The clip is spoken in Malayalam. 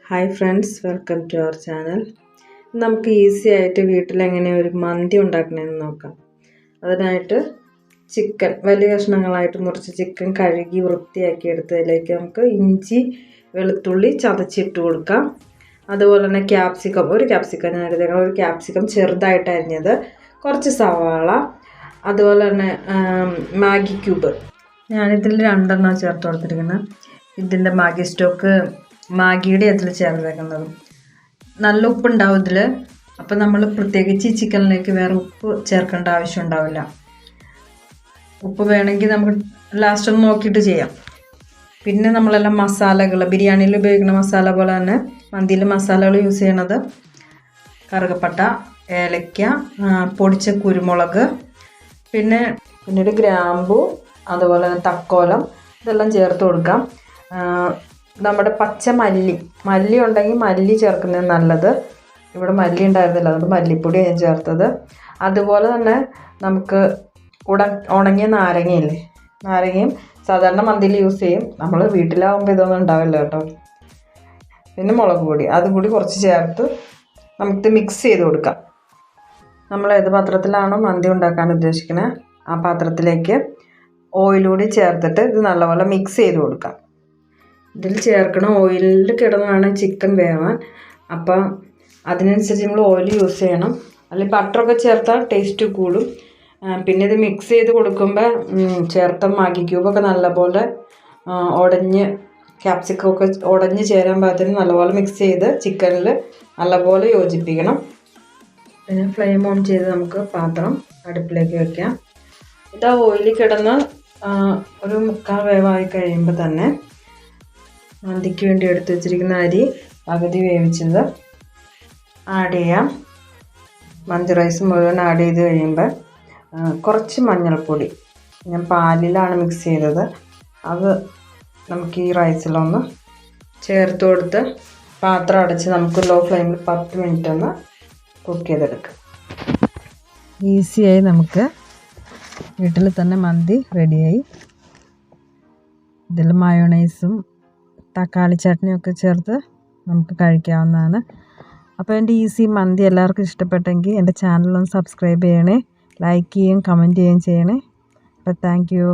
Hi friends, welcome to our channel. നമുക്ക് ഈസി ആയിട്ട് വീട്ടിലെങ്ങനെ ഒരു മന്തി ഉണ്ടാക്കണമെന്ന് നോക്കാം. അതിനായിട്ട് ചിക്കൻ വലിയ കഷ്ണങ്ങളായിട്ട് മുറിച്ച് ചിക്കൻ കഴുകി വൃത്തിയാക്കി എടുത്തതിലേക്ക് നമുക്ക് ഇഞ്ചി വെളുത്തുള്ളി ചതച്ചിട്ട് കൊടുക്കാം. അതുപോലെ തന്നെ ഒരു ക്യാപ്സിക്കം ഞാൻ എടുത്തേക്കണം, ഒരു ക്യാപ്സിക്കം ചെറുതായിട്ട് അരിഞ്ഞത്, കുറച്ച് സവാള, അതുപോലെ തന്നെ മാഗി ക്യൂബ്. ഞാനിതിൽ 2 ചേർത്ത് കൊടുത്തിരിക്കുന്നത്. ഇതിൻ്റെ മാഗി സ്റ്റോക്ക് മാഗിയുടെ അതിൽ ചേർത്തേക്കുന്നതും. നല്ല ഉപ്പുണ്ടാവും ഇതിൽ. അപ്പം നമ്മൾ പ്രത്യേകിച്ച് ഈ ചിക്കനിലേക്ക് വേറെ ഉപ്പ് ചേർക്കേണ്ട ആവശ്യം ഉണ്ടാവില്ല. ഉപ്പ് വേണമെങ്കിൽ നമുക്ക് ലാസ്റ്റ് ഒന്ന് നോക്കിയിട്ട് ചെയ്യാം. പിന്നെ നമ്മളെല്ലാം മസാലകൾ ബിരിയാണിയിൽ ഉപയോഗിക്കുന്ന മസാല പോലെ തന്നെ മന്തിയിൽ മസാലകൾ യൂസ് ചെയ്യണത് കറുകപ്പട്ട, ഏലക്ക, പൊടിച്ച കുരുമുളക്, പിന്നീട് ഗ്രാമ്പു, അതുപോലെ തന്നെ തക്കോലം, ഇതെല്ലാം ചേർത്ത് കൊടുക്കാം. നമ്മുടെ പച്ച മല്ലി ഉണ്ടെങ്കിൽ മല്ലി ചേർക്കുന്നത് നല്ലത്. ഇവിടെ മല്ലി ഉണ്ടായിരുന്നില്ല, അതുകൊണ്ട് മല്ലിപ്പൊടി ഞാൻ ചേർത്തത്. അതുപോലെ തന്നെ നമുക്ക് ഉണങ്ങിയ നാരങ്ങയില്ലേ, നാരങ്ങയും സാധാരണ മന്തിയിൽ യൂസ് ചെയ്യും. നമ്മൾ വീട്ടിലാവുമ്പോൾ ഇതൊന്നും ഉണ്ടാവില്ല കേട്ടോ. പിന്നെ മുളക് പൊടി അതും കൂടി കുറച്ച് ചേർത്ത് നമുക്ക് മിക്സ് ചെയ്ത് കൊടുക്കാം. നമ്മൾ ഏത് പാത്രത്തിലാണോ മന്തി ഉണ്ടാക്കാൻ ഉദ്ദേശിക്കുന്നത് ആ പാത്രത്തിലേക്ക് ഓയിലൂടി ചേർത്തിട്ട് ഇത് നല്ലപോലെ മിക്സ് ചെയ്ത് കൊടുക്കാം. ഇതിൽ ചേർക്കണം ഓയിലിൽ കിടന്ന് വേണം ചിക്കൻ വേവാൻ. അപ്പം അതിനനുസരിച്ച് നമ്മൾ ഓയിൽ യൂസ് ചെയ്യണം. അല്ലെങ്കിൽ ബട്ടറൊക്കെ ചേർത്താൽ ടേസ്റ്റ് കൂടും. പിന്നെ ഇത് മിക്സ് ചെയ്ത് കൊടുക്കുമ്പോൾ ചേർത്ത മാഗി ക്യൂബൊക്കെ നല്ലപോലെ ക്യാപ്സിക്കമൊക്കെ ഉടഞ്ഞ് ചേരാൻ പാകത്തിന് നല്ലപോലെ മിക്സ് ചെയ്ത് ചിക്കനിൽ നല്ലപോലെ യോജിപ്പിക്കണം. പിന്നെ ഫ്ലെയിം ഓൺ ചെയ്ത് നമുക്ക് പാത്രം അടുപ്പിലേക്ക് വയ്ക്കാം. ഇത് ഓയിലിൽ കിടന്ന് ഒരു 3/4 വേവായി കഴിയുമ്പോൾ തന്നെ മന്തിക്ക് വേണ്ടി എടുത്ത് വെച്ചിരിക്കുന്ന അരി പകുതി വേവിച്ചത് ആഡ് ചെയ്യാം. മന്തി റൈസ് മുഴുവൻ ആഡ് ചെയ്ത് കഴിയുമ്പോൾ കുറച്ച് മഞ്ഞൾപ്പൊടി, ഞാൻ പാലിലാണ് മിക്സ് ചെയ്തത്, അത് നമുക്ക് ഈ റൈസിലൊന്ന് ചേർത്ത് കൊടുത്ത് പാത്രം അടച്ച് നമുക്ക് ലോ ഫ്ലെയിമിൽ 10 മിനിറ്റ് ഒന്ന് കുക്ക് ചെയ്തെടുക്കാം. ഈസിയായി നമുക്ക് വീട്ടിൽ തന്നെ മന്തി റെഡിയായി. ഇതിൽ മയോണൈസും തക്കാളി ചട്നിയൊക്കെ ചേർത്ത് നമുക്ക് കഴിക്കാവുന്നതാണ്. അപ്പോൾ എൻ്റെ ഈസി മന്തി എല്ലാവർക്കും ഇഷ്ടപ്പെട്ടെങ്കിൽ എൻ്റെ ചാനലൊന്ന് സബ്സ്ക്രൈബ് ചെയ്യണേ, ലൈക്ക് ചെയ്യുകയും കമൻറ്റ് ചെയ്യുകയും ചെയ്യണേ. അപ്പോൾ താങ്ക് യു.